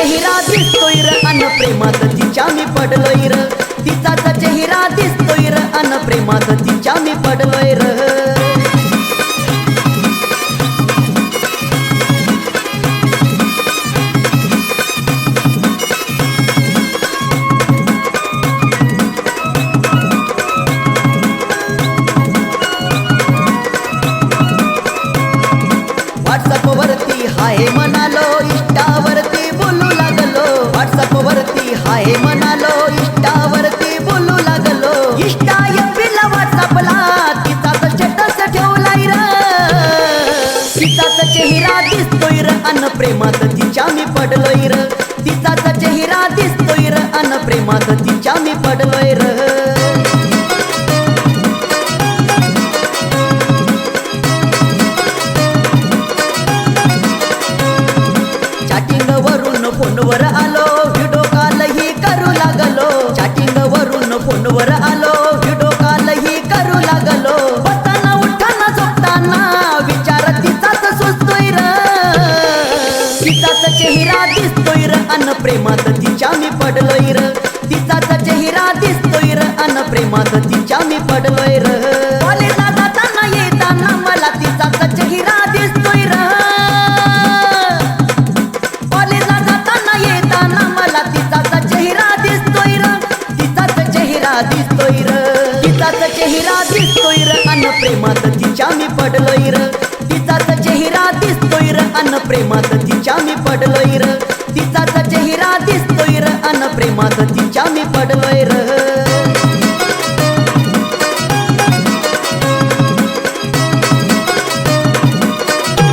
चेहरा दिसतोय र अन प्रेमात तिच्या मी पडलोय र तिचाच चेहरा दिसतोय र अन प्रेमात तिच्या मी पडलोय र व्हॉट्सअप वरती हाय म्हणालो इंस्टावरती बोलू लागलो व्हॉट्सअप वरती हाय म्हणालो इंस्टावरती बोलू लागलो इंस्टा एफबीला व्हॉट्सअपला तिचाच स्टेटस ठेवलाय र तिचाच चेहरा दिसतोय र अन प्रेमात तिच्या मी पडलोय र तिचाच चेहरा दिसतोय र अन प्रेमात तिच्या मी पडलोय र चॅटिंग वरून फोनवर आलो व्हिडिओ कॉल ही करू लागलो चॅटिंग वरून फोनवर आलो व्हिडिओ कॉल ही करू लागलो बसताना उठताना झोपताना विचार तिचाच सुचतोय र तिचाच चेहरा दिसतोय र अन प्रेमात तिच्या मी पडलोय र तिचाच चेहरा दिसतोय र अन प्रेमात तिच्या मी पडलोय र कॉलेजला जाताना येताना मला तिचाच चेहरा दिसतोय र कॉलेजला जाताना येताना मला तिचाच चेहरा दिसतोय र तिचाच चेहरा दिसतोय र तिचाच चेहरा दिसतोय र अन प्रेमात तिच्या मी पडलोय र तिचाच चेहरा दिसतोय र अन प्रेमात तिच्या मी पडलोय र तिचाच चेहरा दिसतोय र अन प्रेमात तिच्या मी पडलोय र